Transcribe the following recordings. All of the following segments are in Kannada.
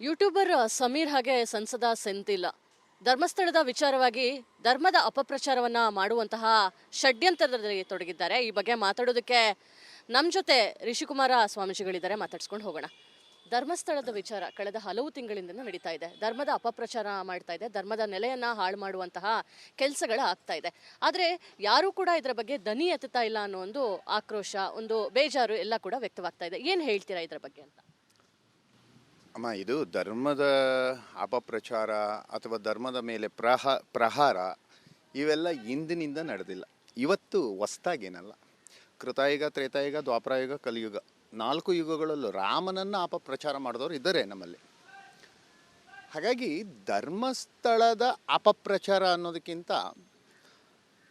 ಯೂಟ್ಯೂಬರ್ ಸಮೀರ್ ಹಾಗೆ ಸಂಸದ ಸೆಂತಿಲ್ಲ ಧರ್ಮಸ್ಥಳದ ವಿಚಾರವಾಗಿ ಧರ್ಮದ ಅಪಪ್ರಚಾರವನ್ನ ಮಾಡುವಂತಹ ಷಡ್ಯಂತ್ರದಲ್ಲಿ ತೊಡಗಿದ್ದಾರೆ. ಈ ಬಗ್ಗೆ ಮಾತಾಡೋದಕ್ಕೆ ನಮ್ಮ ಜೊತೆ ರಿಷಿಕುಮಾರ ಸ್ವಾಮೀಜಿಗಳಿದ್ದಾರೆ, ಮಾತಾಡ್ಸ್ಕೊಂಡು ಹೋಗೋಣ. ಧರ್ಮಸ್ಥಳದ ವಿಚಾರ ಕಳೆದ ಹಲವು ತಿಂಗಳಿಂದ ನಡೀತಾ ಇದೆ. ಧರ್ಮದ ಅಪಪ್ರಚಾರ ಮಾಡ್ತಾ ಇದೆ, ಧರ್ಮದ ನೆಲೆಯನ್ನ ಹಾಳು ಮಾಡುವಂತಹ ಕೆಲಸಗಳು ಆಗ್ತಾ ಇದೆ. ಆದರೆ ಯಾರೂ ಕೂಡ ಇದರ ಬಗ್ಗೆ ದನಿ ಎತ್ತುತ್ತಾ ಇಲ್ಲ ಅನ್ನೋ ಒಂದು ಆಕ್ರೋಶ, ಒಂದು ಬೇಜಾರು ಎಲ್ಲ ಕೂಡ ವ್ಯಕ್ತವಾಗ್ತಾ ಇದೆ. ಏನು ಹೇಳ್ತೀರಾ ಇದರ ಬಗ್ಗೆ ಅಂತ? ಅಮ್ಮ, ಇದು ಧರ್ಮದ ಅಪಪ್ರಚಾರ ಅಥವಾ ಧರ್ಮದ ಮೇಲೆ ಪ್ರಹಾರ ಇವೆಲ್ಲ ಇಂದಿನಿಂದ ನಡೆದಿಲ್ಲ. ಇವತ್ತು ಹೊಸ್ದಾಗೇನಲ್ಲ. ಕೃತಾಯುಗ, ತ್ರೇತಾಯುಗ, ದ್ವಾಪರಯುಗ, ಕಲಿಯುಗ, 4 ಯುಗಗಳಲ್ಲೂ ರಾಮನನ್ನು ಅಪಪ್ರಚಾರ ಮಾಡಿದವರು ಇದ್ದಾರೆ ನಮ್ಮಲ್ಲಿ. ಹಾಗಾಗಿ ಧರ್ಮಸ್ಥಳದ ಅಪಪ್ರಚಾರ ಅನ್ನೋದಕ್ಕಿಂತ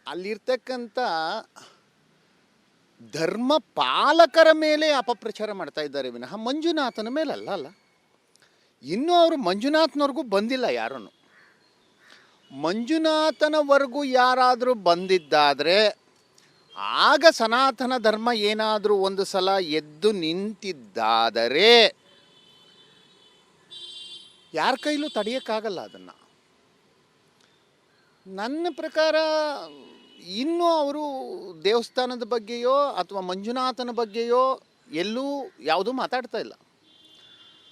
ಅಲ್ಲಿರ್ತಕ್ಕಂಥ ಧರ್ಮ ಪಾಲಕರ ಮೇಲೆ ಅಪಪ್ರಚಾರ ಮಾಡ್ತಾ ಇದ್ದಾರೆ ವಿನಃ ಮಂಜುನಾಥನ ಮೇಲಲ್ಲ. ಅಲ್ಲ, ಇನ್ನೂ ಅವರು ಮಂಜುನಾಥನವರೆಗೂ ಬಂದಿಲ್ಲ. ಯಾರೂ ಮಂಜುನಾಥನವರೆಗೂ ಯಾರಾದರೂ ಬಂದಿದ್ದಾದರೆ ಆಗ ಸನಾತನ ಧರ್ಮ ಏನಾದರೂ ಒಂದು ಸಲ ಎದ್ದು ನಿಂತಿದ್ದಾದರೆ ಯಾರ ಕೈಲೂ ತಡೆಯೋಕ್ಕಾಗಲ್ಲ ಅದನ್ನು. ನನ್ನ ಪ್ರಕಾರ ಇನ್ನೂ ಅವರು ದೇವಸ್ಥಾನದ ಬಗ್ಗೆಯೋ ಅಥವಾ ಮಂಜುನಾಥನ ಬಗ್ಗೆಯೋ ಎಲ್ಲೂ ಯಾವುದೂ ಮಾತಾಡ್ತಾ ಇಲ್ಲ.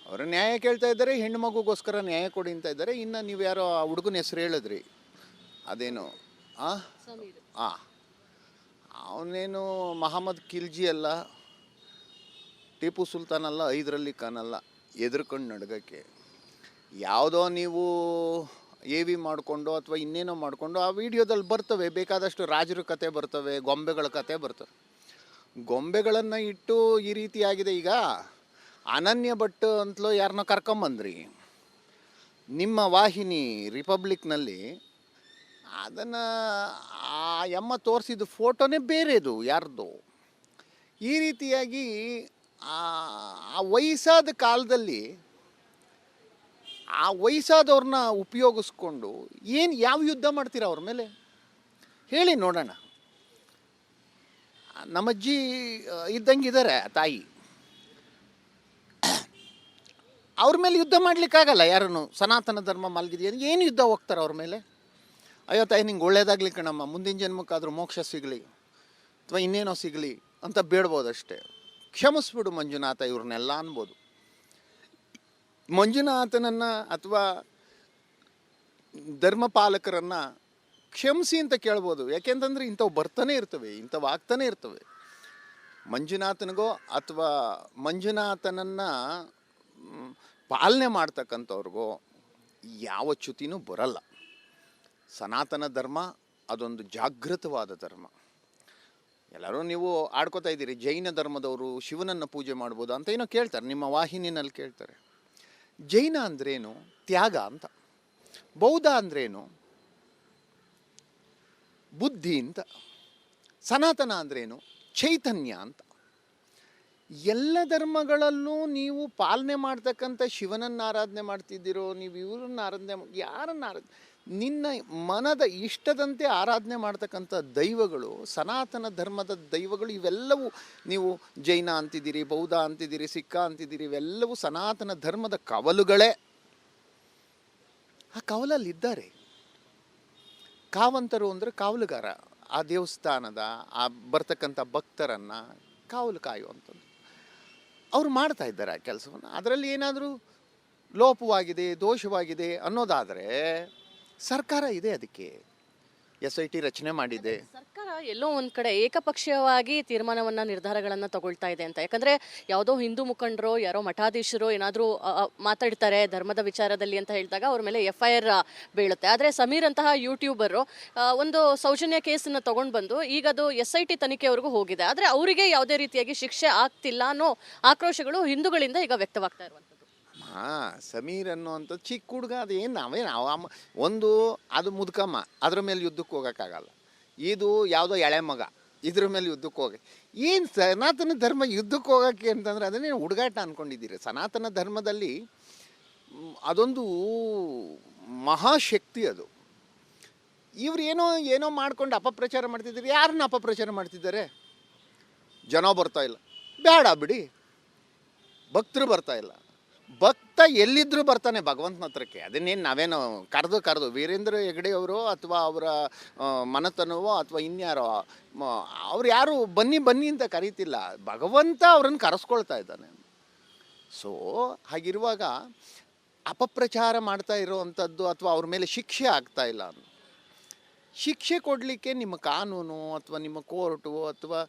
ಅವರು ನ್ಯಾಯ ಕೇಳ್ತಾ ಇದ್ದಾರೆ, ಹೆಣ್ಣು ಮಗುಗೋಸ್ಕರ ನ್ಯಾಯ ಕೊಡಿ ಅಂತ ಇದ್ದಾರೆ. ಇನ್ನು ನೀವು ಯಾರೋ ಆ ಹುಡುಗನ ಹೆಸರು ಹೇಳಿದ್ರಿ, ಅದೇನು ಅವನೇನು ಮಹಮ್ಮದ್ ಖಿಲ್ಜಿ ಅಲ್ಲ, ಟಿಪ್ಪು ಸುಲ್ತಾನ್ ಅಲ್ಲ, ಹೈದರಾಲಿ ಖಾನ್ ಅಲ್ಲ, ಎದುರ್ಕೊಂಡು ನಡ್ಗಕ್ಕೆ ಯಾವುದೋ ನೀವು AV ಮಾಡಿಕೊಂಡು ಅಥವಾ ಇನ್ನೇನೋ ಮಾಡಿಕೊಂಡು ಆ ವಿಡಿಯೋದಲ್ಲಿ ಬರ್ತವೆ, ಬೇಕಾದಷ್ಟು ರಾಜರ ಕತೆ ಬರ್ತವೆ, ಗೊಂಬೆಗಳ ಕತೆ ಬರ್ತವೆ. ಗೊಂಬೆಗಳನ್ನು ಇಟ್ಟು ಈ ರೀತಿಯಾಗಿದೆ. ಈಗ ಅನನ್ಯ ಭಟ್ ಅಂತಲೋ ಯಾರನ್ನೋ ಕರ್ಕೊಂಬಂದ್ರಿ ನಿಮ್ಮ ವಾಹಿನಿ ರಿಪಬ್ಲಿಕ್ನಲ್ಲಿ. ಅದನ್ನು ಆ ಯಮ್ಮ ತೋರಿಸಿದ ಫೋಟೋನೇ ಬೇರೆದು, ಯಾರ್ದು. ಈ ರೀತಿಯಾಗಿ ಆ ವಯಸ್ಸಾದ ಕಾಲದಲ್ಲಿ ಆ ವಯಸ್ಸಾದವ್ರನ್ನ ಉಪಯೋಗಿಸ್ಕೊಂಡು ಯಾವ ಯುದ್ಧ ಮಾಡ್ತೀರಾ ಅವ್ರ ಮೇಲೆ ಹೇಳಿ ನೋಡೋಣ. ನಮ್ಮಜ್ಜಿ ಇದ್ದಂಗಿದ್ದಾರೆ ತಾಯಿ, ಅವ್ರ ಮೇಲೆ ಯುದ್ಧ ಮಾಡಲಿಕ್ಕಾಗಲ್ಲ. ಯಾರನ್ನು ಸನಾತನ ಧರ್ಮ ಮಲಗಿದೆಯಾ ಏನು ಯುದ್ಧ ಹೋಗ್ತಾರೆ ಅವ್ರ ಮೇಲೆ? ಅಯ್ಯೋ ತಾಯಿ, ನಿಂಗೆ ಒಳ್ಳೇದಾಗ್ಲಿ ಕಣಮ್ಮ, ಮುಂದಿನ ಜನ್ಮಕ್ಕಾದರೂ ಮೋಕ್ಷ ಸಿಗಲಿ ಅಥವಾ ಇನ್ನೇನೋ ಸಿಗಲಿ ಅಂತ ಬೇಡ್ಬೋದಷ್ಟೇ. ಕ್ಷಮಿಸ್ಬಿಡು ಮಂಜುನಾಥ ಇವ್ರನ್ನೆಲ್ಲ ಅನ್ಬೋದು. ಮಂಜುನಾಥನನ್ನು ಅಥವಾ ಧರ್ಮಪಾಲಕರನ್ನು ಕ್ಷಮಿಸಿ ಅಂತ ಕೇಳ್ಬೋದು. ಯಾಕೆಂತಂದರೆ ಇಂಥವು ಬರ್ತಾನೆ ಇರ್ತವೆ, ಇಂಥವು ಆಗ್ತಾನೆ ಇರ್ತವೆ. ಮಂಜುನಾಥನಿಗೋ ಅಥವಾ ಮಂಜುನಾಥನನ್ನು ಪಾಲನೆ ಮಾಡ್ತಕ್ಕಂಥವ್ರಿಗೋ ಯಾವ ಚ್ಯುತಿನೂ ಬರಲ್ಲ. ಸನಾತನ ಧರ್ಮ ಅದೊಂದು ಜಾಗೃತವಾದ ಧರ್ಮ. ಎಲ್ಲರೂ ನೀವು ಆಡ್ಕೋತಾ ಇದ್ದೀರಿ, ಜೈನ ಧರ್ಮದವರು ಶಿವನನ್ನು ಪೂಜೆ ಮಾಡ್ಬೋದು ಅಂತ ಏನೋ ಕೇಳ್ತಾರೆ, ನಿಮ್ಮ ವಾಹಿನಿನಲ್ಲಿ ಕೇಳ್ತಾರೆ. ಜೈನ ಅಂದ್ರೇನು? ತ್ಯಾಗ ಅಂತ. ಬೌದ್ಧ ಅಂದ್ರೇನು? ಬುದ್ಧಿ ಅಂತ. ಸನಾತನ ಅಂದ್ರೇನು? ಚೈತನ್ಯ ಅಂತ. ಎಲ್ಲ ಧರ್ಮಗಳಲ್ಲೂ ನೀವು ಪಾಲನೆ ಮಾಡ್ತಕ್ಕಂಥ ಶಿವನನ್ನು ಆರಾಧನೆ ಮಾಡ್ತಿದ್ದೀರೋ, ನೀವು ಇವ್ರನ್ನ ಆರಾಧನೆ, ನಿನ್ನ ಮನದ ಇಷ್ಟದಂತೆ ಆರಾಧನೆ ಮಾಡ್ತಕ್ಕಂಥ ದೈವಗಳು, ಸನಾತನ ಧರ್ಮದ ದೈವಗಳು, ಇವೆಲ್ಲವೂ ನೀವು ಜೈನ ಅಂತಿದ್ದೀರಿ, ಬೌದ್ಧ ಅಂತಿದ್ದೀರಿ, ಸಿಕ್ಕ ಅಂತಿದ್ದೀರಿ, ಇವೆಲ್ಲವೂ ಸನಾತನ ಧರ್ಮದ ಕವಲುಗಳೇ. ಆ ಕವಲಲ್ಲಿದ್ದಾರೆ. ಕಾವಂತರು ಅಂದರೆ ಕಾವಲುಗಾರ, ಆ ದೇವಸ್ಥಾನದ ಆ ಬರ್ತಕ್ಕಂಥ ಭಕ್ತರನ್ನು ಕಾವಲು ಕಾಯುವಂಥದ್ದು. ಅವರು ಮಾಡ್ತಾ ಇದ್ದಾರೆ ಆ ಕೆಲಸವನ್ನು. ಅದರಲ್ಲಿ ಏನಾದರೂ ಲೋಪವಾಗಿದೆ, ದೋಷವಾಗಿದೆ ಅನ್ನೋದಾದರೆ ಸರ್ಕಾರ ಇದೆ, ಅದಕ್ಕೆ SIT ರಚನೆ ಮಾಡಿದೆ. ಸರ್ಕಾರ ಎಲ್ಲೋ ಒಂದ್ ಕಡೆ ಏಕಪಕ್ಷೀಯವಾಗಿ ತೀರ್ಮಾನವನ್ನ, ನಿರ್ಧಾರಗಳನ್ನ ತಗೊಳ್ತಾ ಇದೆ ಅಂತ. ಯಾಕಂದ್ರೆ ಯಾವುದೋ ಹಿಂದೂ ಮುಖಂಡರು, ಯಾರೋ ಮಠಾಧೀಶರು ಏನಾದರೂ ಮಾತಾಡ್ತಾರೆ ಧರ್ಮದ ವಿಚಾರದಲ್ಲಿ ಅಂತ ಹೇಳಿದಾಗ ಅವ್ರ ಮೇಲೆ FIR ಬೀಳುತ್ತೆ. ಆದರೆ ಸಮೀರ್ ಅಂತಹ ಯೂಟ್ಯೂಬರು ಒಂದು ಸೌಜನ್ಯ ಕೇಸನ್ನು ತಗೊಂಡು ಬಂದು ಈಗ ಅದು SIT ತನಿಖೆವರೆಗೂ ಹೋಗಿದೆ. ಆದರೆ ಅವರಿಗೆ ಯಾವುದೇ ರೀತಿಯಾಗಿ ಶಿಕ್ಷೆ ಆಗ್ತಿಲ್ಲ ಅನ್ನೋ ಆಕ್ರೋಶಗಳು ಹಿಂದೂಗಳಿಂದ ಈಗ ವ್ಯಕ್ತವಾಗ್ತಾ ಇರುವಂಥದ್ದು. ಸಮೀರ್ ಅನ್ನುವಂಥದ್ದು ಚಿಕ್ಕ ಹುಡುಗ, ಅದೇನು ನಾವು ಒಂದು ಅದು ಮುದುಕಮ್ಮ, ಅದ್ರ ಮೇಲೆ ಯುದ್ಧಕ್ಕೆ ಹೋಗೋಕ್ಕಾಗಲ್ಲ. ಇದು ಯಾವುದೋ ಎಳೆ ಮಗ, ಇದ್ರ ಮೇಲೆ ಯುದ್ಧಕ್ಕೆ ಹೋಗಿ ಏನು ಸನಾತನ ಧರ್ಮ ಯುದ್ಧಕ್ಕೆ ಹೋಗೋಕ್ಕೆ ಅಂತಂದರೆ ಅದನ್ನೇ ಹುಡುಗಾಟ ಅಂದ್ಕೊಂಡಿದ್ದೀರಿ. ಸನಾತನ ಧರ್ಮದಲ್ಲಿ ಅದೊಂದು ಮಹಾಶಕ್ತಿ ಅದು. ಇವ್ರು ಏನೋ ಮಾಡ್ಕೊಂಡು ಅಪಪ್ರಚಾರ ಮಾಡ್ತಿದ್ದಾರೆ. ಯಾರನ್ನ ಅಪಪ್ರಚಾರ ಮಾಡ್ತಿದ್ದಾರೆ? ಜನ ಬರ್ತಾ ಇಲ್ಲ, ಬೇಡ ಬಿಡಿ, ಭಕ್ತರು ಬರ್ತಾ ಇಲ್ಲ. ಎಲ್ಲಿದ್ದರೂ ಬರ್ತಾನೆ ಭಗವಂತನ ಹತ್ರಕ್ಕೆ. ಅದನ್ನೇನು ನಾವೇನು ಕರೆದು ವೀರೇಂದ್ರ ಹೆಗಡೆಯವರು ಅಥವಾ ಅವರ ಮನೆತನವೋ ಅಥವಾ ಇನ್ಯಾರೋ ಅವ್ರು ಯಾರು ಬನ್ನಿ ಅಂತ ಕರೀತಿಲ್ಲ, ಭಗವಂತ ಅವ್ರನ್ನ ಕರೆಸ್ಕೊಳ್ತಾ ಇದ್ದಾನೆ. ಸೊ ಹಾಗಿರುವಾಗ ಅಪಪ್ರಚಾರ ಮಾಡ್ತಾ ಇರೋವಂಥದ್ದು ಅಥವಾ ಅವ್ರ ಮೇಲೆ ಶಿಕ್ಷೆ ಆಗ್ತಾ ಇಲ್ಲ. ಶಿಕ್ಷೆ ಕೊಡಲಿಕ್ಕೆ ನಿಮ್ಮ ಕಾನೂನು ಅಥವಾ ನಿಮ್ಮ ಕೋರ್ಟು ಅಥವಾ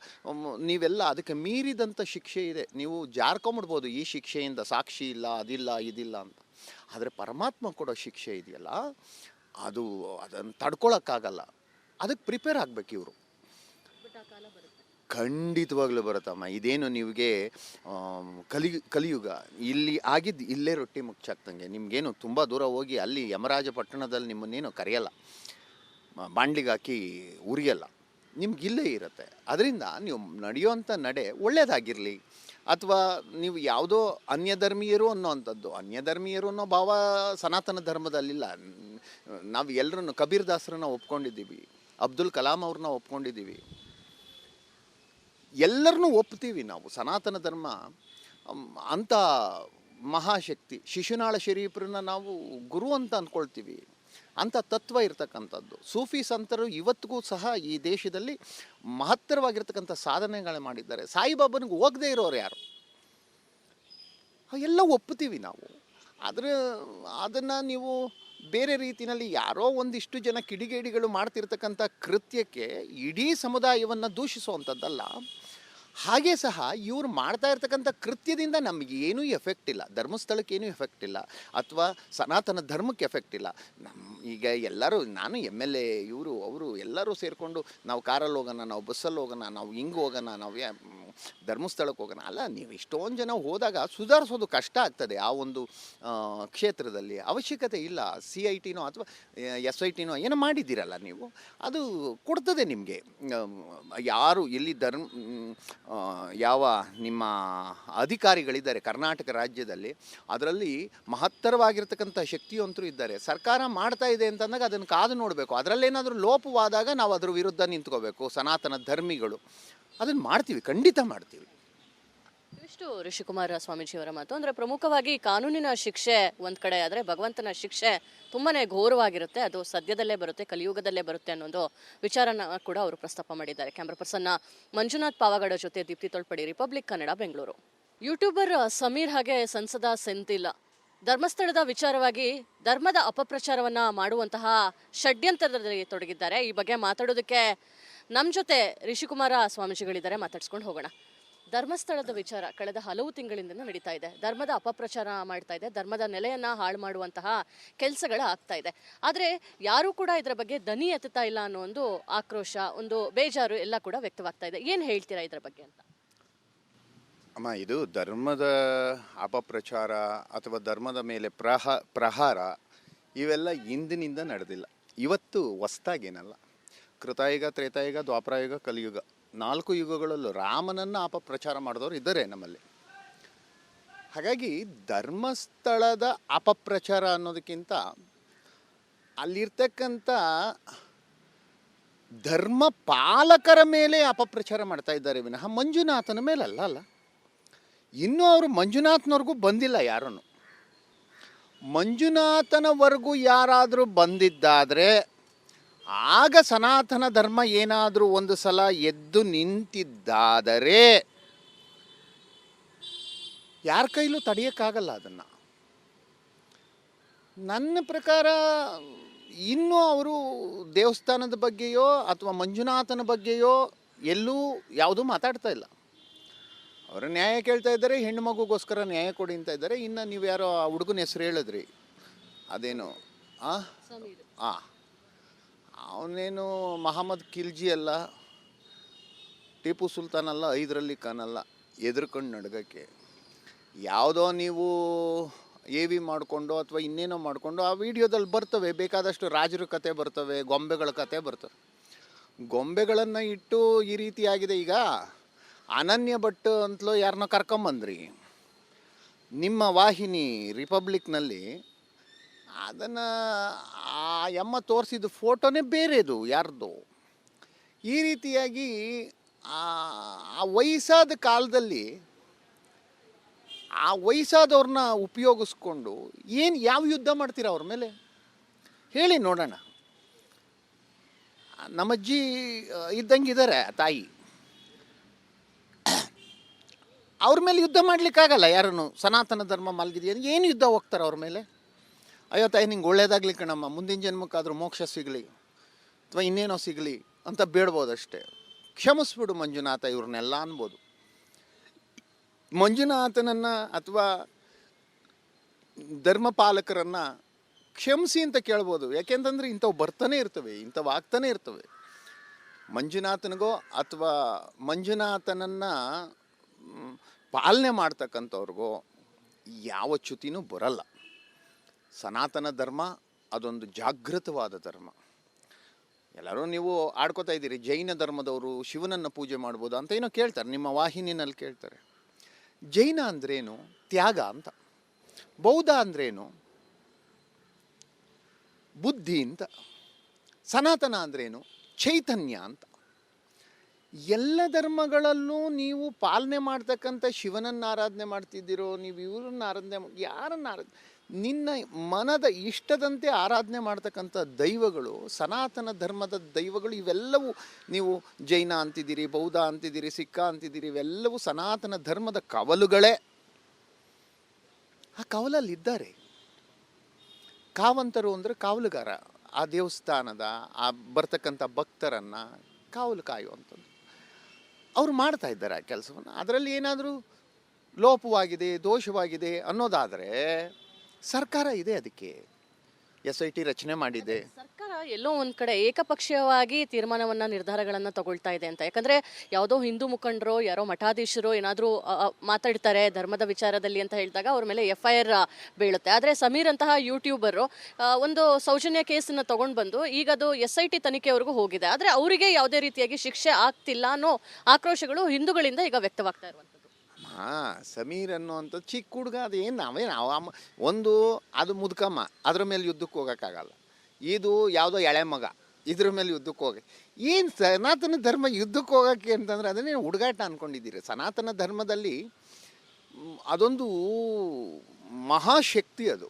ನೀವೆಲ್ಲ ಅದಕ್ಕೆ ಮೀರಿದಂಥ ಶಿಕ್ಷೆ ಇದೆ. ನೀವು ಜಾರ್ಕೊಂಬಿಡ್ಬೋದು ಈ ಶಿಕ್ಷೆಯಿಂದ, ಸಾಕ್ಷಿ ಇಲ್ಲ, ಅದಿಲ್ಲ, ಇದಿಲ್ಲ ಅಂತ. ಆದರೆ ಪರಮಾತ್ಮ ಕೊಡೋ ಶಿಕ್ಷೆ ಇದೆಯಲ್ಲ, ಅದನ್ನು ತಡ್ಕೊಳಕ್ಕಾಗಲ್ಲ. ಅದಕ್ಕೆ ಪ್ರಿಪೇರ್ ಆಗಬೇಕು ಇವರು. ಖಂಡಿತವಾಗ್ಲೂ ಬರುತ್ತಮ್ಮ. ಇದೇನು ನಿಮಗೆ ಕಲಿಯುಗ ಇಲ್ಲಿ ಆಗಿದ್ದು ಇಲ್ಲೇ ರೊಟ್ಟಿ ಮುಚ್ಚಾಕ್ತಂಗೆ. ನಿಮಗೇನು ತುಂಬ ದೂರ ಹೋಗಿ ಅಲ್ಲಿ ಯಮರಾಜ ಪಟ್ಟಣದಲ್ಲಿ ನಿಮ್ಮನ್ನೇನು ಕರೆಯಲ್ಲ, ಬಾಂಡ್ಲಿಗೆ ಹಾಕಿ ಉರಿಯಲ್ಲ, ನಿಮ್ಗಿಲ್ಲೇ ಇರುತ್ತೆ. ಅದರಿಂದ ನೀವು ನಡೆಯುವಂಥ ನಡೆ ಒಳ್ಳೆಯದಾಗಿರಲಿ. ಅಥವಾ ನೀವು ಯಾವುದೋ ಅನ್ಯಧರ್ಮೀಯರು ಅನ್ನೋ ಭಾವ ಸನಾತನ ಧರ್ಮದಲ್ಲಿಲ್ಲ. ನಾವು ಎಲ್ಲರನ್ನು ಕಬೀರ್ ದಾಸರನ್ನ ಒಪ್ಕೊಂಡಿದ್ದೀವಿ, ಅಬ್ದುಲ್ ಕಲಾಂ ಅವ್ರನ್ನ ಒಪ್ಕೊಂಡಿದ್ದೀವಿ, ಎಲ್ಲರನ್ನೂ ಒಪ್ತೀವಿ ನಾವು. ಸನಾತನ ಧರ್ಮ ಅಂಥ ಮಹಾಶಕ್ತಿ, ಶಿಶುನಾಳ ಶರೀಫರನ್ನ ನಾವು ಗುರು ಅಂತ ಅಂದ್ಕೊಳ್ತೀವಿ. ಅಂಥ ತತ್ವ ಇರ್ತಕ್ಕಂಥದ್ದು. ಸೂಫಿ ಸಂತರು ಇವತ್ತಿಗೂ ಸಹ ಈ ದೇಶದಲ್ಲಿ ಮಹತ್ತರವಾಗಿರ್ತಕ್ಕಂಥ ಸಾಧನೆಗಳು ಮಾಡಿದ್ದಾರೆ. ಸಾಯಿಬಾಬನಿಗೆ ಹೋಗದೇ ಇರೋರು ಯಾರು? ಎಲ್ಲ ಒಪ್ತೀವಿ ನಾವು. ಆದರೆ ಅದನ್ನು ನೀವು ಬೇರೆ ರೀತಿಯಲ್ಲಿ ಯಾರೋ ಒಂದಿಷ್ಟು ಜನ ಕಿಡಿಗೇಡಿಗಳು ಮಾಡ್ತಿರ್ತಕ್ಕಂಥ ಕೃತ್ಯಕ್ಕೆ ಇಡೀ ಸಮುದಾಯವನ್ನು ದೂಷಿಸುವಂಥದ್ದಲ್ಲ. ಹಾಗೆ ಸಹ ಇವ್ರು ಮಾಡ್ತಾ ಇರ್ತಕ್ಕಂಥ ಕೃತ್ಯದಿಂದ ನಮಗೇನೂ ಎಫೆಕ್ಟ್ ಇಲ್ಲ, ಧರ್ಮಸ್ಥಳಕ್ಕೇನೂ ಎಫೆಕ್ಟ್ ಇಲ್ಲ, ಅಥವಾ ಸನಾತನ ಧರ್ಮಕ್ಕೆ ಎಫೆಕ್ಟ್ ಇಲ್ಲ. ಈಗ ಎಲ್ಲರೂ, ನಾನು MLA, ಇವರು ಅವರು ಎಲ್ಲರೂ ಸೇರಿಕೊಂಡು ನಾವು ಕಾರಲ್ಲಿ ಹೋಗೋಣ, ನಾವು ಬಸ್ಸಲ್ಲಿ ಹೋಗೋಣ, ನಾವು ಹಿಂಗೆ ಹೋಗೋಣ, ನಾವು ಧರ್ಮಸ್ಥಳಕ್ಕೆ ಹೋಗೋಣ ಅಲ್ಲ. ನೀವು ಇಷ್ಟೊಂದು ಜನ ಹೋದಾಗ ಸುಧಾರಿಸೋದು ಕಷ್ಟ ಆಗ್ತದೆ. ಆ ಒಂದು ಕ್ಷೇತ್ರದಲ್ಲಿ ಅವಶ್ಯಕತೆ ಇಲ್ಲ. CITನೋ ಅಥವಾ SITನೋ ಏನೋ ಮಾಡಿದ್ದೀರಲ್ಲ ನೀವು, ಅದು ಕೊಡ್ತದೆ ನಿಮಗೆ. ಯಾರು ಇಲ್ಲಿ ಯಾವ ನಿಮ್ಮ ಅಧಿಕಾರಿಗಳಿದ್ದಾರೆ ಕರ್ನಾಟಕ ರಾಜ್ಯದಲ್ಲಿ, ಅದರಲ್ಲಿ ಮಹತ್ತರವಾಗಿರ್ತಕ್ಕಂಥ ಶಕ್ತಿವಂತರು ಇದ್ದಾರೆ. ಸರ್ಕಾರ ಮಾಡ್ತಾ ಇದೆ ಅಂತಂದಾಗ ಅದನ್ನು ಕಾದು ನೋಡಬೇಕು. ಅದರಲ್ಲೇನಾದರೂ ಲೋಪವಾದಾಗ ನಾವು ಅದರ ವಿರುದ್ಧ ನಿಂತ್ಕೋಬೇಕು. ಸನಾತನ ಧರ್ಮಿಗಳು ಅದನ್ನು ಮಾಡ್ತೀವಿ, ಖಂಡಿತ ಮಾಡ್ತೀವಿ. ಇಷ್ಟು ಋಷಿಕುಮಾರ ಸ್ವಾಮೀಜಿಯವರ ಮಾತು. ಅಂದರೆ ಪ್ರಮುಖವಾಗಿ ಕಾನೂನಿನ ಶಿಕ್ಷೆ ಒಂದು ಕಡೆ ಆದರೆ ಭಗವಂತನ ಶಿಕ್ಷೆ ತುಂಬಾ ಘೋರವಾಗಿರುತ್ತೆ, ಅದು ಸದ್ಯದಲ್ಲೇ ಬರುತ್ತೆ, ಕಲಿಯುಗದಲ್ಲೇ ಬರುತ್ತೆ ಅನ್ನೋದು ವಿಚಾರನ ಕೂಡ ಅವರು ಪ್ರಸ್ತಾಪ ಮಾಡಿದ್ದಾರೆ. ಕ್ಯಾಮ್ರಾ ಪರ್ಸನ್ನ ಮಂಜುನಾಥ್ ಪಾವಗಡ ಜೊತೆ ದೀಪ್ತಿ ತೊಳ್ಪಡಿ, ರಿಪಬ್ಲಿಕ್ ಕನ್ನಡ, ಬೆಂಗಳೂರು. ಯೂಟ್ಯೂಬರ್ ಸಮೀರ್ ಹಾಗೆ ಸಂಸದ ಸೆಂಥಿಲ್ ಧರ್ಮಸ್ಥಳದ ವಿಚಾರವಾಗಿ ಧರ್ಮದ ಅಪಪ್ರಚಾರವನ್ನ ಮಾಡುವಂತಹ ಷಡ್ಯಂತ್ರದಲ್ಲಿ ತೊಡಗಿದ್ದಾರೆ. ಈ ಬಗ್ಗೆ ಮಾತಾಡೋದಕ್ಕೆ ನಮ್ಮ ಜೊತೆ ಋಷಿಕುಮಾರ ಸ್ವಾಮೀಜಿಗಳಿದ್ದಾರೆ, ಮಾತಾಡ್ಸ್ಕೊಂಡು ಹೋಗೋಣ. ಧರ್ಮಸ್ಥಳದ ವಿಚಾರ ಕಳೆದ ಹಲವು ತಿಂಗಳಿಂದ ನಡೀತಾ ಇದೆ. ಧರ್ಮದ ಅಪಪ್ರಚಾರ ಮಾಡ್ತಾ ಇದೆ, ಧರ್ಮದ ನೆಲೆಯನ್ನ ಹಾಳು ಮಾಡುವಂತಹ ಕೆಲಸಗಳು ಆಗ್ತಾ ಇದೆ. ಆದರೆ ಯಾರೂ ಕೂಡ ಇದರ ಬಗ್ಗೆ ದನಿ ಎತ್ತುತ್ತಾ ಇಲ್ಲ ಅನ್ನೋ ಒಂದು ಆಕ್ರೋಶ, ಒಂದು ಬೇಜಾರು ಎಲ್ಲ ಕೂಡ ವ್ಯಕ್ತವಾಗ್ತಾ ಇದೆ. ಏನು ಹೇಳ್ತೀರಾ ಇದರ ಬಗ್ಗೆ ಅಂತ? ಅಮ್ಮ, ಇದು ಧರ್ಮದ ಅಪಪ್ರಚಾರ ಅಥವಾ ಧರ್ಮದ ಮೇಲೆ ಪ್ರಹಾರ ಇವೆಲ್ಲ ಇಂದಿನಿಂದ ನಡೆದಿಲ್ಲ, ಇವತ್ತು ಹೊಸ್ದಾಗೇನಲ್ಲ. ಕೃತಾಯುಗ, ತ್ರೇತಾಯುಗ, ದ್ವಾಪರಯುಗ, ಕಲಿಯುಗ, 4 ಯುಗಗಳಲ್ಲೂ ರಾಮನನ್ನು ಅಪಪ್ರಚಾರ ಮಾಡಿದವರು ಇದ್ದಾರೆ ನಮ್ಮಲ್ಲಿ. ಹಾಗಾಗಿ ಧರ್ಮಸ್ಥಳದ ಅಪಪ್ರಚಾರ ಅನ್ನೋದಕ್ಕಿಂತ ಅಲ್ಲಿರ್ತಕ್ಕಂಥ ಧರ್ಮ ಪಾಲಕರ ಮೇಲೆ ಅಪಪ್ರಚಾರ ಮಾಡ್ತಾ ಇದ್ದಾರೆ ವಿನಃ ಮಂಜುನಾಥನ ಮೇಲಲ್ಲ. ಇನ್ನೂ ಅವರು ಮಂಜುನಾಥನವರೆಗೂ ಬಂದಿಲ್ಲ ಯಾರೂ. ಮಂಜುನಾಥನವರೆಗೂ ಯಾರಾದರೂ ಬಂದಿದ್ದಾದರೆ ಆಗ ಸನಾತನ ಧರ್ಮ ಏನಾದರೂ ಒಂದು ಸಲ ಎದ್ದು ನಿಂತಿದ್ದಾದರೆ ಯಾರ ಕೈಲೂ ತಡೆಯೋಕ್ಕಾಗಲ್ಲ ಅದನ್ನು. ನನ್ನ ಪ್ರಕಾರ ಇನ್ನೂ ಅವರು ದೇವಸ್ಥಾನದ ಬಗ್ಗೆಯೋ ಅಥವಾ ಮಂಜುನಾಥನ ಬಗ್ಗೆಯೋ ಎಲ್ಲೂ ಯಾವುದೂ ಮಾತಾಡ್ತಾ ಇಲ್ಲ. ಅವರು ನ್ಯಾಯ ಕೇಳ್ತಾ ಇದ್ದಾರೆ, ಹೆಣ್ಣು ಮಗುಗೋಸ್ಕರ ನ್ಯಾಯ ಕೊಡಿ ಅಂತ ಇದ್ದಾರೆ. ಇನ್ನು ನೀವು ಯಾರೋ ಆ ಹುಡುಗನ ಹೆಸರು ಹೇಳಿದ್ರಿ, ಅದೇನು ಅವನೇನು ಮಹಮ್ಮದ್ ಖಿಲ್ಜಿ ಅಲ್ಲ, ಟಿಪ್ಪು ಸುಲ್ತಾನ್ ಅಲ್ಲ, 5ರಲ್ಲಿ ಖಾನ್ ಅಲ್ಲ, ಎದುರ್ಕೊಂಡು ನಡ್ಗಕ್ಕೆ ಯಾವುದೋ ನೀವು AV ಮಾಡಿಕೊಂಡು ಅಥವಾ ಇನ್ನೇನೋ ಮಾಡಿಕೊಂಡು ಆ ವಿಡಿಯೋದಲ್ಲಿ ಬರ್ತವೆ, ಬೇಕಾದಷ್ಟು ರಾಜರ ಕತೆ ಬರ್ತವೆ, ಗೊಂಬೆಗಳ ಕತೆ ಬರ್ತವೆ. ಗೊಂಬೆಗಳನ್ನು ಇಟ್ಟು ಈ ರೀತಿಯಾಗಿದೆ. ಈಗ ಅನನ್ಯ ಭಟ್ ಅಂತಲೋ ಯಾರನ್ನೋ ಕರ್ಕೊಂಬಂದ್ರಿ ನಿಮ್ಮ ವಾಹಿನಿ ರಿಪಬ್ಲಿಕ್ನಲ್ಲಿ, ಅದನ್ನು ಆ ಯಮ್ಮ ತೋರಿಸಿದ ಫೋಟೋನೇ ಬೇರೆದು ಯಾರ್ದು. ಈ ರೀತಿಯಾಗಿ ಆ ವಯಸ್ಸಾದ ಕಾಲದಲ್ಲಿ ಆ ವಯಸ್ಸಾದವ್ರನ್ನ ಉಪಯೋಗಿಸ್ಕೊಂಡು ಯಾವ ಯುದ್ಧ ಮಾಡ್ತೀರಾ ಅವ್ರ ಮೇಲೆ ಹೇಳಿ ನೋಡೋಣ. ನಮ್ಮಜ್ಜಿ ಇದ್ದಂಗಿದ್ದಾರೆ ತಾಯಿ, ಅವ್ರ ಮೇಲೆ ಯುದ್ಧ ಮಾಡಲಿಕ್ಕಾಗಲ್ಲ ಯಾರನ್ನು. ಸನಾತನ ಧರ್ಮ ಮಲಗಿದೆಯಾ ಏನು ಯುದ್ಧ ಹೋಗ್ತಾರೆ ಅವ್ರ ಮೇಲೆ? ಅಯ್ಯೋ ತಾಯಿ ನಿಂಗೆ ಒಳ್ಳೇದಾಗ್ಲಿ ಕಣಮ್ಮ, ಮುಂದಿನ ಜನ್ಮಕ್ಕಾದ್ರೂ ಮೋಕ್ಷ ಸಿಗಲಿ ಅಥವಾ ಇನ್ನೇನೋ ಸಿಗಲಿ ಅಂತ ಬೇಡ್ಬೋದಷ್ಟೇ. ಕ್ಷಮಿಸ್ಬಿಡು ಮಂಜುನಾಥ ಇವ್ರನ್ನೆಲ್ಲ ಅನ್ಬೋದು. ಮಂಜುನಾಥನನ್ನು ಅಥವಾ ಧರ್ಮಪಾಲಕರನ್ನು ಕ್ಷಮಿಸಿ ಅಂತ ಕೇಳ್ಬೋದು. ಯಾಕೆಂತಂದರೆ ಇಂಥವು ಬರ್ತಾನೆ ಇರ್ತವೆ, ಇಂಥವು ಆಗ್ತಾನೆ ಇರ್ತವೆ. ಮಂಜುನಾಥನಿಗೋ ಅಥವಾ ಮಂಜುನಾಥನನ್ನು ಪಾಲನೆ ಮಾಡ್ತಕ್ಕಂಥವ್ರಿಗೋ ಯಾವ ಚ್ಯುತಿನೂ ಬರಲ್ಲ. ಸನಾತನ ಧರ್ಮ ಅದೊಂದು ಜಾಗೃತವಾದ ಧರ್ಮ. ಎಲ್ಲರೂ ನೀವು ಆಡ್ಕೋತಾ ಇದ್ದೀರಿ ಜೈನ ಧರ್ಮದವರು ಶಿವನನ್ನು ಪೂಜೆ ಮಾಡ್ಬೋದು ಅಂತ ಏನೋ ಕೇಳ್ತಾರೆ, ನಿಮ್ಮ ವಾಹಿನಿನಲ್ಲಿ ಕೇಳ್ತಾರೆ. ಜೈನ ಅಂದ್ರೇನು? ತ್ಯಾಗ ಅಂತ. ಬೌದ್ಧ ಅಂದ್ರೇನು? ಬುದ್ಧಿ ಅಂತ. ಸನಾತನ ಅಂದ್ರೇನು? ಚೈತನ್ಯ ಅಂತ. ಎಲ್ಲ ಧರ್ಮಗಳಲ್ಲೂ ನೀವು ಪಾಲನೆ ಮಾಡ್ತಕ್ಕಂಥ ಶಿವನನ್ನು ಆರಾಧನೆ ಮಾಡ್ತಿದ್ದೀರೋ, ನೀವು ಇವ್ರನ್ನ ಆರಾಧನೆ ಯಾರನ್ನು ನಿನ್ನ ಮನದ ಇಷ್ಟದಂತೆ ಆರಾಧನೆ ಮಾಡ್ತಕ್ಕಂಥ ದೈವಗಳು, ಸನಾತನ ಧರ್ಮದ ದೈವಗಳು ಇವೆಲ್ಲವೂ ನೀವು ಜೈನ ಅಂತಿದ್ದೀರಿ, ಬೌದ್ಧ ಅಂತಿದ್ದೀರಿ, ಸಿಕ್ಕ ಅಂತಿದ್ದೀರಿ, ಇವೆಲ್ಲವೂ ಸನಾತನ ಧರ್ಮದ ಕವಲುಗಳೇ. ಆ ಕವಲಲ್ಲಿದ್ದಾರೆ. ಕಾವಂತರು ಅಂದರೆ ಕಾವಲುಗಾರ, ಆ ದೇವಸ್ಥಾನದ ಆ ಬರ್ತಕ್ಕಂಥ ಭಕ್ತರನ್ನು ಕಾವಲು ಕಾಯುವಂಥದ್ದು. ಅವರು ಮಾಡ್ತಾ ಇದ್ದಾರೆ ಆ ಕೆಲಸವನ್ನು. ಅದರಲ್ಲಿ ಏನಾದರೂ ಲೋಪವಾಗಿದೆ, ದೋಷವಾಗಿದೆ ಅನ್ನೋದಾದರೆ ಸರ್ಕಾರ ಇದೆ, ಅದಕ್ಕೆ SIT ರಚನೆ ಮಾಡಿದೆ. ಸರ್ಕಾರ ಎಲ್ಲೋ ಒಂದ್ ಕಡೆ ಏಕಪಕ್ಷೀಯವಾಗಿ ತೀರ್ಮಾನವನ್ನ ನಿರ್ಧಾರಗಳನ್ನ ತಗೊಳ್ತಾ ಇದೆ ಅಂತ. ಯಾಕಂದ್ರೆ ಯಾವುದೋ ಹಿಂದೂ ಮುಖಂಡರು ಯಾರೋ ಮಠಾಧೀಶರು ಏನಾದರೂ ಮಾತಾಡ್ತಾರೆ ಧರ್ಮದ ವಿಚಾರದಲ್ಲಿ ಅಂತ ಹೇಳಿದಾಗ ಅವ್ರ ಮೇಲೆ FIR ಬೀಳುತ್ತೆ. ಆದರೆ ಸಮೀರ್ ಅಂತಹ ಯೂಟ್ಯೂಬರು ಒಂದು ಸೌಜನ್ಯ ಕೇಸನ್ನು ತಗೊಂಡು ಬಂದು ಈಗ ಅದು SIT ತನಿಖೆವರೆಗೂ ಹೋಗಿದೆ. ಆದರೆ ಅವರಿಗೆ ಯಾವುದೇ ರೀತಿಯಾಗಿ ಶಿಕ್ಷೆ ಆಗ್ತಿಲ್ಲ ಅನ್ನೋ ಆಕ್ರೋಶಗಳು ಹಿಂದೂಗಳಿಂದ ಈಗ ವ್ಯಕ್ತವಾಗ್ತಾ ಇರುವಂಥದ್ದು. ಸಮೀರ್ ಅನ್ನೋವಂಥ ಚಿಕ್ಕ ಹುಡುಗ, ಅದು ಏನು ಒಂದು ಅದು ಮುದುಕಮ್ಮ, ಅದ್ರ ಮೇಲೆ ಯುದ್ಧಕ್ಕೆ ಹೋಗೋಕ್ಕಾಗಲ್ಲ. ಇದು ಯಾವುದೋ ಎಳೆ ಮಗ, ಇದ್ರ ಮೇಲೆ ಯುದ್ಧಕ್ಕೆ ಹೋಗಿ ಏನು ಸನಾತನ ಧರ್ಮ ಯುದ್ಧಕ್ಕೆ ಹೋಗೋಕ್ಕೆ ಅಂತಂದರೆ ಅದನ್ನೇ ಹುಡುಗಾಟ ಅಂದ್ಕೊಂಡಿದ್ದೀರಿ. ಸನಾತನ ಧರ್ಮದಲ್ಲಿ ಅದೊಂದು ಮಹಾಶಕ್ತಿ ಅದು.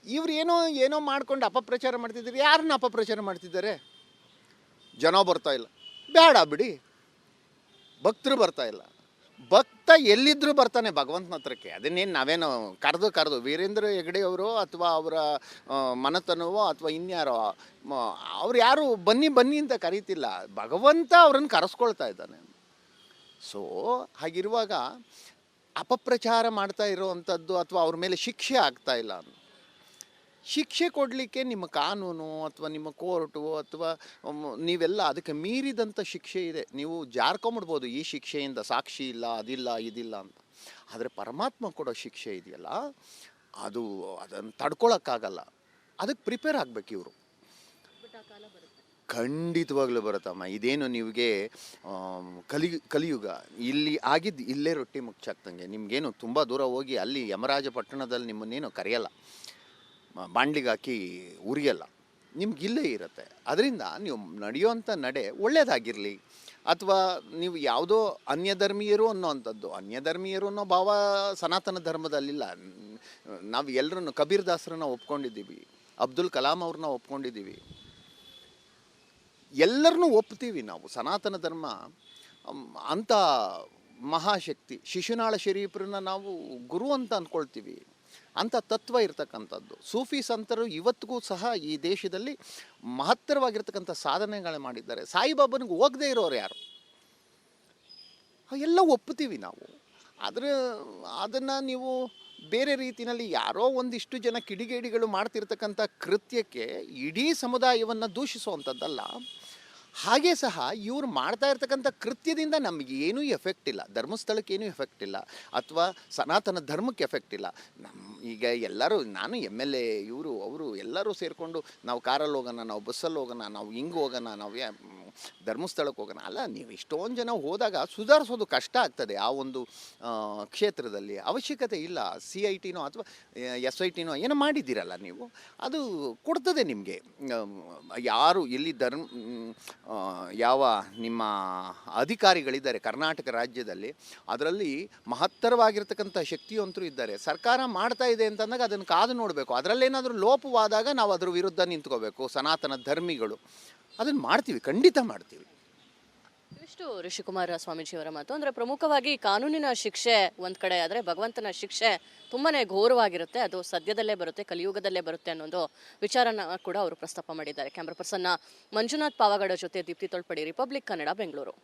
ಇವ್ರು ಏನೋ ಮಾಡ್ಕೊಂಡು ಅಪಪ್ರಚಾರ ಮಾಡ್ತಿದ್ದಾರೆ. ಯಾರನ್ನ ಅಪಪ್ರಚಾರ ಮಾಡ್ತಿದ್ದಾರೆ? ಜನ ಬರ್ತಾ ಇಲ್ಲ, ಬೇಡ ಬಿಡಿ. ಭಕ್ತರು ಬರ್ತಾ ಇಲ್ಲ. ಭಕ್ತ ಎಲ್ಲಿದ್ದರೂ ಬರ್ತಾನೆ ಭಗವಂತನ ಹತ್ರಕ್ಕೆ. ಅದನ್ನೇನು ನಾವೇನು ಕರೆದು ವೀರೇಂದ್ರ ಹೆಗಡೆ ಅವರು ಅಥವಾ ಅವರ ಮನತನವೋ ಅಥವಾ ಇನ್ಯಾರೋ ಅವ್ರು ಯಾರು ಬನ್ನಿ ಅಂತ ಕರೀತಿಲ್ಲ. ಭಗವಂತ ಅವ್ರನ್ನ ಕರೆಸ್ಕೊಳ್ತಾ ಇದ್ದಾನೆ. ಸೊ ಹಾಗಿರುವಾಗ ಅಪಪ್ರಚಾರ ಮಾಡ್ತಾ ಇರೋವಂಥದ್ದು ಅಥವಾ ಅವ್ರ ಮೇಲೆ ಶಿಕ್ಷೆ ಆಗ್ತಾ ಇಲ್ಲ. ಶಿಕ್ಷೆ ಕೊಡಲಿಕ್ಕೆ ನಿಮ್ಮ ಕಾನೂನು ಅಥವಾ ನಿಮ್ಮ ಕೋರ್ಟು ಅಥವಾ ನೀವೆಲ್ಲ ಅದಕ್ಕೆ ಮೀರಿದಂಥ ಶಿಕ್ಷೆ ಇದೆ. ನೀವು ಜಾರ್ಕೊಂಬಿಡ್ಬೋದು, ಈ ಶಿಕ್ಷೆಯಿಂದ ಸಾಕ್ಷಿ ಇಲ್ಲ, ಅದಿಲ್ಲ, ಇದಿಲ್ಲ ಅಂತ. ಆದರೆ ಪರಮಾತ್ಮ ಕೊಡೋ ಶಿಕ್ಷೆ ಇದೆಯಲ್ಲ, ಅದನ್ನು ತಡ್ಕೊಳಕ್ಕಾಗಲ್ಲ. ಅದಕ್ಕೆ ಪ್ರಿಪೇರ್ ಆಗಬೇಕು ಇವರು. ಖಂಡಿತವಾಗ್ಲೂ ಬರುತ್ತಮ್ಮ. ಇದೇನು ನಿಮಗೆ ಕಲಿಯುಗ ಇಲ್ಲಿ ಆಗಿದ್ದು ಇಲ್ಲೇ ರೊಟ್ಟಿ ಮುಚ್ಚಾಕ್ತಂಗೆ. ನಿಮಗೇನು ತುಂಬ ದೂರ ಹೋಗಿ ಅಲ್ಲಿ ಯಮರಾಜ ಪಟ್ಟಣದಲ್ಲಿ ನಿಮ್ಮನ್ನೇನು ಕರೆಯಲ್ಲ, ಬಾಂಡ್ಲಿಗೆ ಹಾಕಿ ಉರಿಯಲ್ಲ, ನಿಮ್ಗಿಲ್ಲೇ ಇರುತ್ತೆ. ಅದರಿಂದ ನೀವು ನಡೆಯುವಂಥ ನಡೆ ಒಳ್ಳೆಯದಾಗಿರಲಿ. ಅಥವಾ ನೀವು ಯಾವುದೋ ಅನ್ಯಧರ್ಮೀಯರು ಅನ್ನೋ ಭಾವ ಸನಾತನ ಧರ್ಮದಲ್ಲಿಲ್ಲ. ನಾವು ಎಲ್ಲರನ್ನು ಕಬೀರ್ ದಾಸರನ್ನ ಒಪ್ಕೊಂಡಿದ್ದೀವಿ, ಅಬ್ದುಲ್ ಕಲಾಂ ಅವ್ರನ್ನ ಒಪ್ಕೊಂಡಿದ್ದೀವಿ, ಎಲ್ಲರನ್ನೂ ಒಪ್ತೀವಿ ನಾವು. ಸನಾತನ ಧರ್ಮ ಅಂಥ ಮಹಾಶಕ್ತಿ. ಶಿಶುನಾಳ ಶರೀಫರನ್ನ ನಾವು ಗುರು ಅಂತ ಅಂದ್ಕೊಳ್ತೀವಿ. ಅಂಥ ತತ್ವ ಇರ್ತಕ್ಕಂಥದ್ದು. ಸೂಫಿ ಸಂತರು ಇವತ್ತಿಗೂ ಸಹ ಈ ದೇಶದಲ್ಲಿ ಮಹತ್ತರವಾಗಿರ್ತಕ್ಕಂಥ ಸಾಧನೆಗಳು ಮಾಡಿದ್ದಾರೆ. ಸಾಯಿಬಾಬನಿಗೆ ಹೋಗದೇ ಇರೋರು ಯಾರು? ಎಲ್ಲ ಒಪ್ತೀವಿ ನಾವು. ಅದನ್ನು ನೀವು ಬೇರೆ ರೀತಿಯಲ್ಲಿ ಯಾರೋ ಒಂದಿಷ್ಟು ಜನ ಕಿಡಿಗೇಡಿಗಳು ಮಾಡ್ತಿರ್ತಕ್ಕಂಥ ಕೃತ್ಯಕ್ಕೆ ಇಡೀ ಸಮುದಾಯವನ್ನು ದೂಷಿಸುವಂಥದ್ದಲ್ಲ. ಹಾಗೆ ಸಹ ಇವ್ರು ಮಾಡ್ತಾ ಇರ್ತಕ್ಕಂಥ ಕೃತ್ಯದಿಂದ ನಮಗೇನೂ ಎಫೆಕ್ಟ್ ಇಲ್ಲ. ಧರ್ಮಸ್ಥಳಕ್ಕೇನೂ ಎಫೆಕ್ಟ್ ಇಲ್ಲ, ಅಥವಾ ಸನಾತನ ಧರ್ಮಕ್ಕೆ ಎಫೆಕ್ಟ್ ಇಲ್ಲ. ಈಗ ಎಲ್ಲರೂ, ನಾನು MLA, ಇವರು ಅವರು ಎಲ್ಲರೂ ಸೇರಿಕೊಂಡು ನಾವು ಕಾರಲ್ಲಿ ಹೋಗೋಣ, ನಾವು ಬಸ್ಸಲ್ಲಿ ಹೋಗೋಣ, ನಾವು ಹಿಂಗೆ ಹೋಗೋಣ, ನಾವು ಧರ್ಮಸ್ಥಳಕ್ಕೆ ಹೋಗೋಣ ಅಲ್ಲ. ನೀವು ಇಷ್ಟೊಂದು ಜನ ಹೋದಾಗ ಸುಧಾರಿಸೋದು ಕಷ್ಟ ಆಗ್ತದೆ ಆ ಒಂದು ಕ್ಷೇತ್ರದಲ್ಲಿ. ಅವಶ್ಯಕತೆ ಇಲ್ಲ. CITನೋ ಅಥವಾ SITನೋ ಏನೋ ಮಾಡಿದ್ದೀರಲ್ಲ ನೀವು, ಅದು ಕೊಡ್ತದೆ ನಿಮಗೆ. ಯಾರು ಇಲ್ಲಿ ಯಾವ ನಿಮ್ಮ ಅಧಿಕಾರಿಗಳಿದ್ದಾರೆ ಕರ್ನಾಟಕ ರಾಜ್ಯದಲ್ಲಿ, ಅದರಲ್ಲಿ ಮಹತ್ತರವಾಗಿರ್ತಕ್ಕಂಥ ಶಕ್ತಿವಂತರು ಇದ್ದಾರೆ. ಸರ್ಕಾರ ಮಾಡ್ತಾ ಇದೆ ಅಂತಂದಾಗ ಅದನ್ನು ಕಾದು ನೋಡಬೇಕು. ಅದರಲ್ಲೇನಾದರೂ ಲೋಪವಾದಾಗ ನಾವು ಅದರ ವಿರುದ್ಧ ನಿಂತ್ಕೋಬೇಕು. ಸನಾತನ ಧರ್ಮಿಗಳು ಅದನ್ನು ಮಾಡ್ತೀವಿ, ಖಂಡಿತ ಮಾಡ್ತೀವಿ. ಇಷ್ಟು ಋಷಿಕುಮಾರ ಸ್ವಾಮೀಜಿಯವರ ಮಾತು. ಅಂದರೆ ಪ್ರಮುಖವಾಗಿ ಕಾನೂನಿನ ಶಿಕ್ಷೆ ಒಂದು ಕಡೆ ಆದರೆ ಭಗವಂತನ ಶಿಕ್ಷೆ ತುಂಬಾ ಘೋರವಾಗಿರುತ್ತೆ, ಅದು ಸದ್ಯದಲ್ಲೇ ಬರುತ್ತೆ, ಕಲಿಯುಗದಲ್ಲೇ ಬರುತ್ತೆ ಅನ್ನೋದು ವಿಚಾರನ ಕೂಡ ಅವರು ಪ್ರಸ್ತಾಪ ಮಾಡಿದ್ದಾರೆ. ಕ್ಯಾಮ್ರಾ ಪರ್ಸನ್ನ ಮಂಜುನಾಥ್ ಪಾವಗಡ ಜೊತೆ ದೀಪ್ತಿ ತೊಳ್ಪಡಿ, ರಿಪಬ್ಲಿಕ್ ಕನ್ನಡ, ಬೆಂಗಳೂರು.